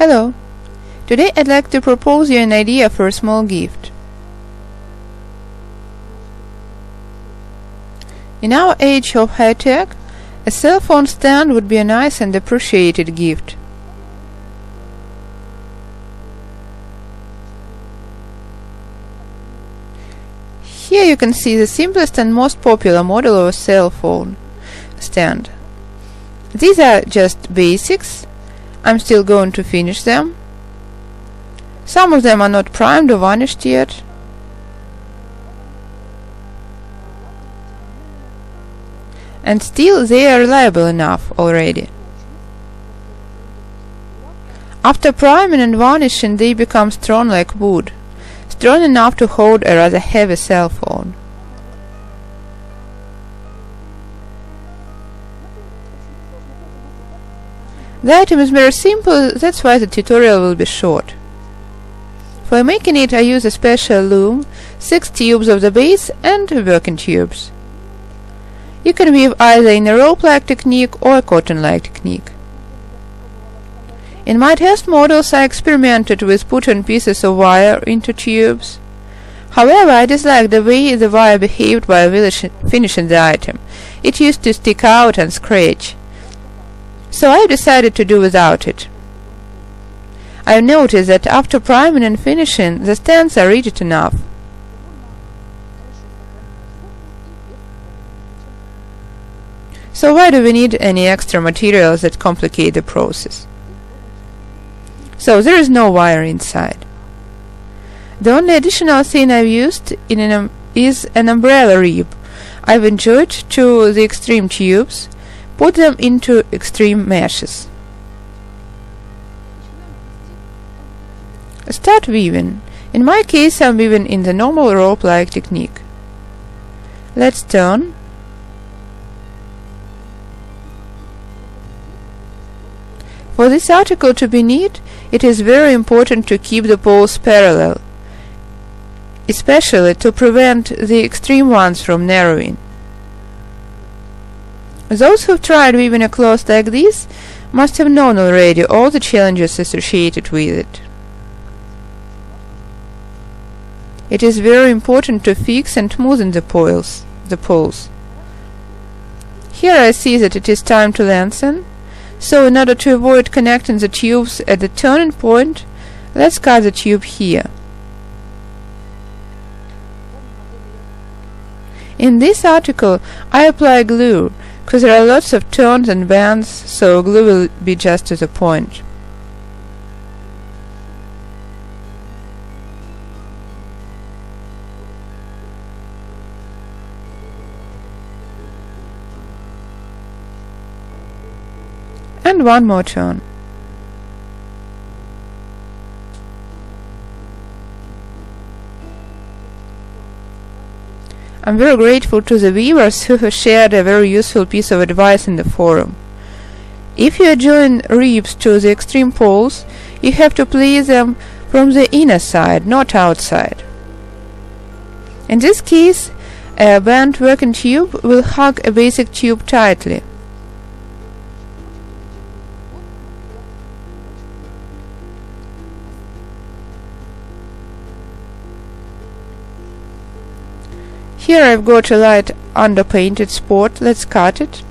Hello! Today I'd like to propose you an idea for a small gift. In our age of high-tech, a cell phone stand would be a nice and appreciated gift. Here you can see the simplest and most popular model of a cell phone stand. These are just basics. I'm still going to finish them. Some of them are not primed or varnished yet. And still they are reliable enough already. After priming and varnishing they become strong like wood, strong enough to hold a rather heavy cell phone. The item is very simple, that's why the tutorial will be short. For making it I use a special loom, 6 tubes of the base and working tubes. You can weave either in a rope-like technique or a cotton-like technique. In my test models I experimented with putting pieces of wire into tubes. However, I disliked the way the wire behaved while finishing the item. It used to stick out and scratch. So I decided to do without it. I've noticed that after priming and finishing, the stands are rigid enough. So why do we need any extra materials that complicate the process? So there is no wire inside. The only additional thing I've used is an umbrella rib. I've enjoyed to the extreme tubes, put them into extreme meshes. Start weaving. In my case I'm weaving in the normal rope-like technique. Let's turn. For this article to be neat, it is very important to keep the poles parallel, especially to prevent the extreme ones from narrowing. Those who've tried weaving a cloth like this must have known already all the challenges associated with it. It is very important to fix and smoothen the poles. Here I see that it is time to lengthen, so in order to avoid connecting the tubes at the turning point, let's cut the tube here. In this article I apply glue, because there are lots of turns and bends, so glue will be just to the point. And one more turn. I'm very grateful to the weavers who have shared a very useful piece of advice in the forum. If you join ribs to the extreme poles, you have to place them from the inner side, not outside. In this case, a bent working tube will hug a basic tube tightly. Here I've got a light underpainted spot. Let's cut it.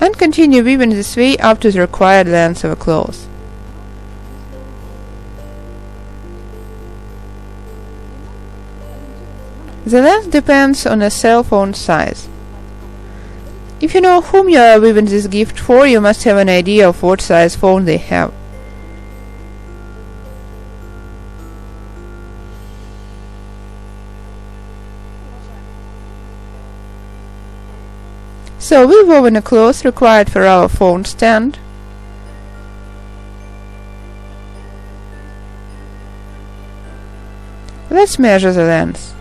And continue weaving this way up to the required length of a cloth. The length depends on a cell phone size. If you know whom you are weaving this gift for, you must have an idea of what size phone they have. So we've woven a cloth required for our phone stand. Let's measure the length.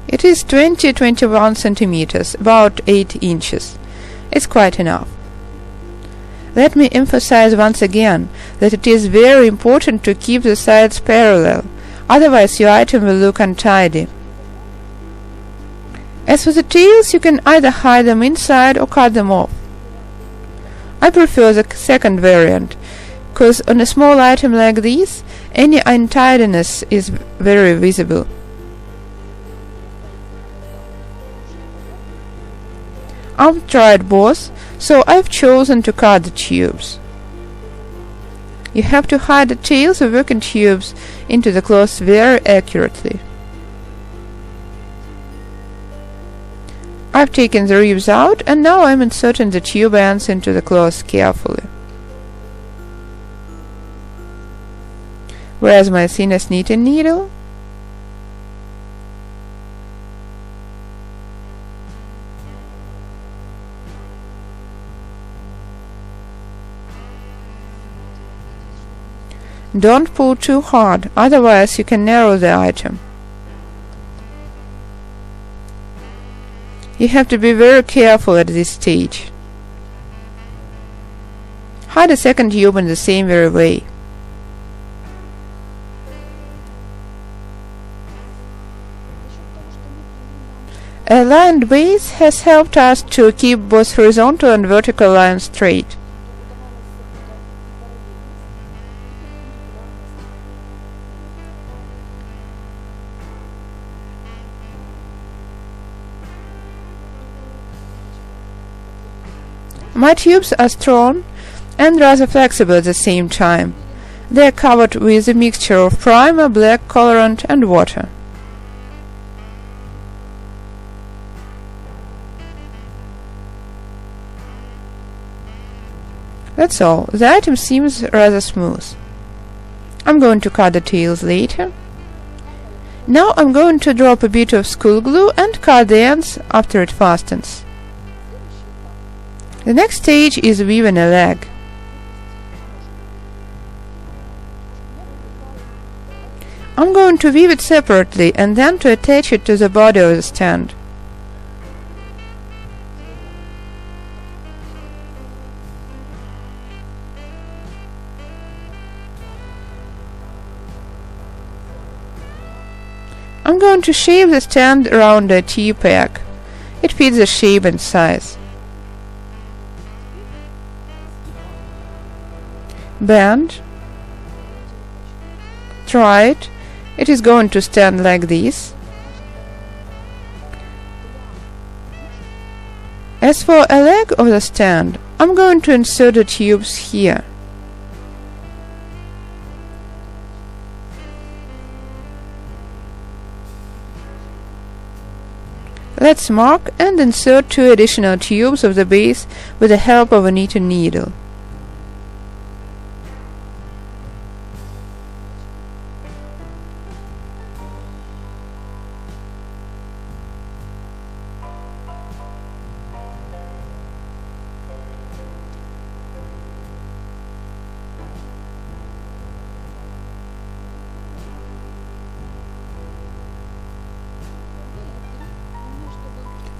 It is 20-21 centimeters, about 8 inches. It's quite enough. Let me emphasize once again that it is very important to keep the sides parallel, otherwise your item will look untidy. As for the tails, you can either hide them inside or cut them off. I prefer the second variant, because on a small item like this, any untidiness is very visible. I've tried both, so I've chosen to cut the tubes. You have to hide the tails of working tubes into the cloth very accurately. I've taken the ribs out, and now I'm inserting the tube ends into the cloth carefully. Where's my thinnest knitting needle? Don't pull too hard, otherwise you can narrow the item. You have to be very careful at this stage. Hide a second tube in the same very way. A lined base has helped us to keep both horizontal and vertical lines straight. My tubes are strong and rather flexible at the same time. They are covered with a mixture of primer, black colorant and water. That's all. The item seems rather smooth. I'm going to cut the tails later. Now I'm going to drop a bit of school glue and cut the ends after it fastens. The next stage is weaving a leg. I'm going to weave it separately and then to attach it to the body of the stand. I'm going to shape the stand around a T-peg. It fits the shape and size. Bend. Try it. It is going to stand like this. As for a leg of the stand, I'm going to insert the tubes here. Let's mark and insert 2 additional tubes of the base with the help of a knitting needle.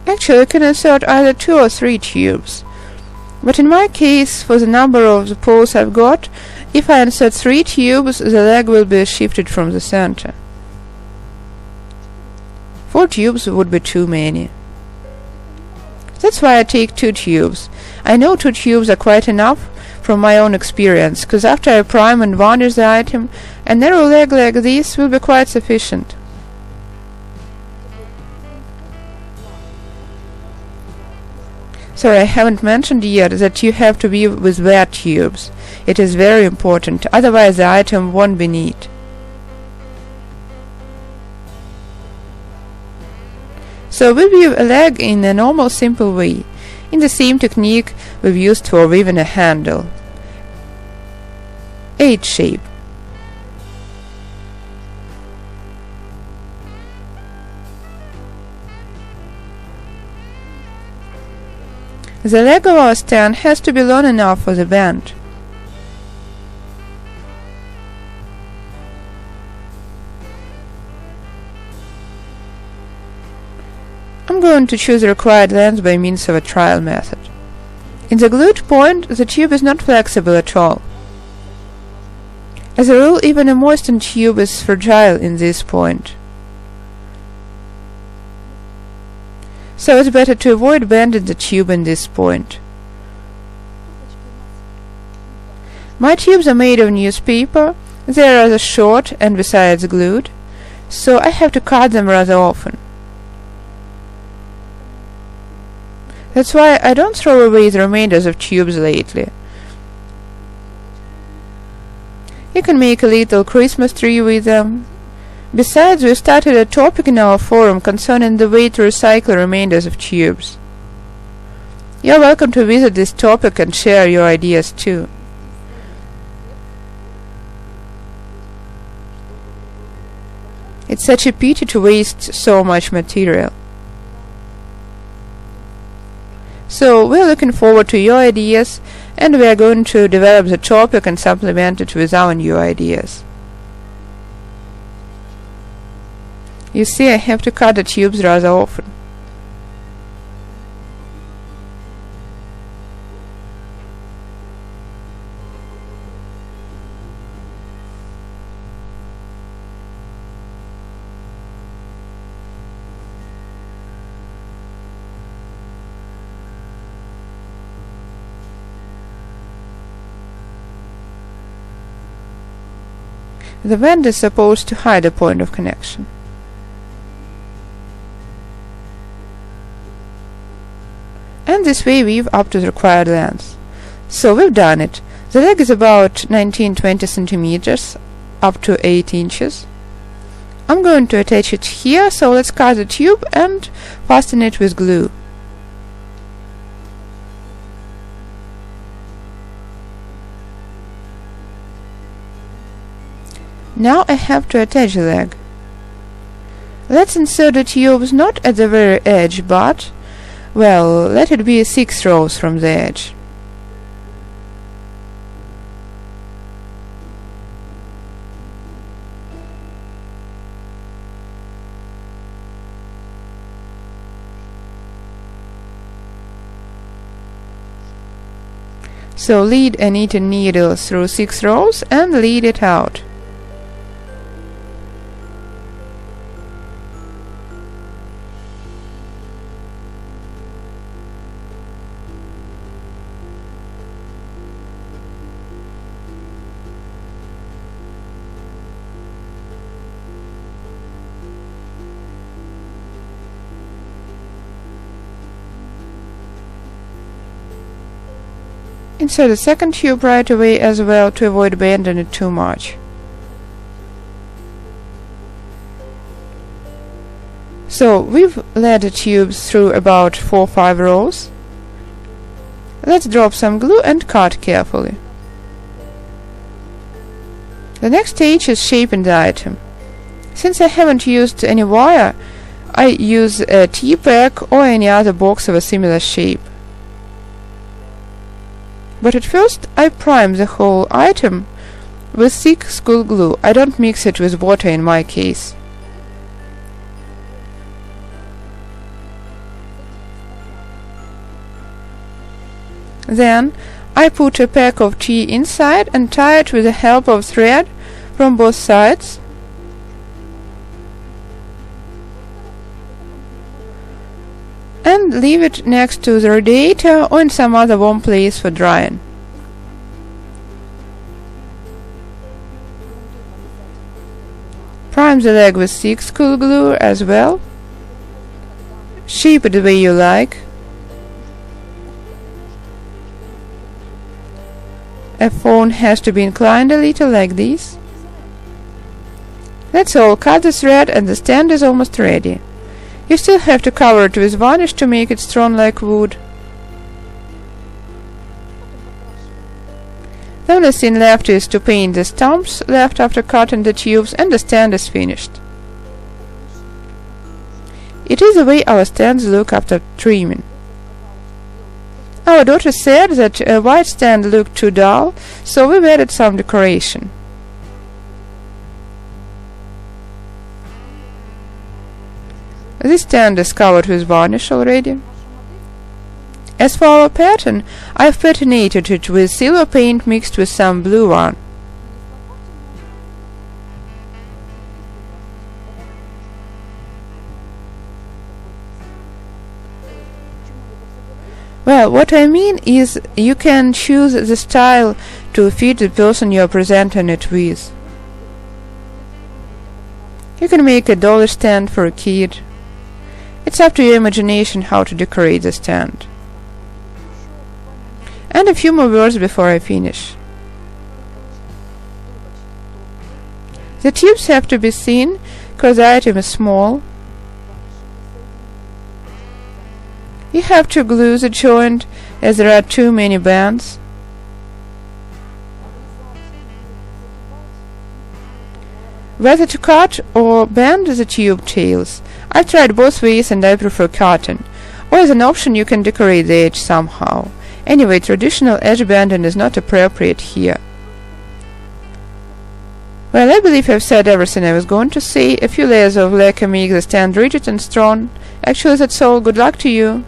Actually, you can insert either 2 or 3 tubes. But in my case, for the number of the poles I've got, if I insert 3 tubes, the leg will be shifted from the center. 4 tubes would be too many. That's why I take 2 tubes. I know 2 tubes are quite enough from my own experience, because after I prime and varnish the item, a narrow leg like this will be quite sufficient. Sorry, I haven't mentioned yet that you have to weave with wet tubes. It is very important, otherwise the item won't be neat. So we weave a leg in a normal simple way, in the same technique we've used for weaving a handle. H shape. The leg of our stand has to be long enough for the bend. I'm going to choose the required length by means of a trial method. In the glued point, the tube is not flexible at all. As a rule, even a moistened tube is fragile in this point. so it's better to avoid bending the tube in this point. My tubes are made of newspaper. They are rather short and besides glued, so I have to cut them rather often. That's why I don't throw away the remainders of tubes lately. You can make a little Christmas tree with them. Besides, we started a topic in our forum concerning the way to recycle remainders of tubes. You're welcome to visit this topic and share your ideas too. It's such a pity to waste so much material. So we're looking forward to your ideas, and we are going to develop the topic and supplement it with our new ideas. You see, I have to cut the tubes rather often. The bend is supposed to hide a point of connection. And this way weave up to the required length. So we've done it. The leg is about 19-20 centimeters, up to 8 inches. I'm going to attach it here, so let's cut the tube and fasten it with glue. Now I have to attach the leg. Let's insert the tubes not at the very edge, but, well, let it be 6 rows from the edge. So lead a knitting needle through 6 rows and lead it out. Insert the second tube right away as well to avoid bending it too much. So we've led the tubes through about 4 or 5 rows. Let's drop some glue and cut carefully. The next stage is shaping the item. Since I haven't used any wire, I use a T-pack or any other box of a similar shape. But at first I prime the whole item with thick school glue. I don't mix it with water in my case. Then I put a pack of T inside and tie it with the help of thread from both sides. And leave it next to the radiator or in some other warm place for drying. Prime the leg with thick school glue as well. Shape it the way you like. A phone has to be inclined a little like this. That's all. Cut the thread and the stand is almost ready. You still have to cover it with varnish to make it strong like wood. The only thing left is to paint the stumps left after cutting the tubes, and the stand is finished. It is the way our stands look after trimming. Our daughter said that a white stand looked too dull, so we've added some decoration. This stand is covered with varnish already. As for our pattern, I've patinated it with silver paint mixed with some blue one. Well, what I mean is you can choose the style to fit the person you are presenting it with. You can make a dollar stand for a kid. It's up to your imagination how to decorate the stand. And a few more words before I finish. The tubes have to be thin, because the item is small. You have to glue the joint, as there are too many bands. Whether to cut or bend the tube tails. I've tried both ways and I prefer cutting. Or as an option you can decorate the edge somehow. Anyway, traditional edge bending is not appropriate here. Well, I believe I've said everything I was going to say. A few layers of lacquer make the stand rigid and strong. Actually, that's all. Good luck to you.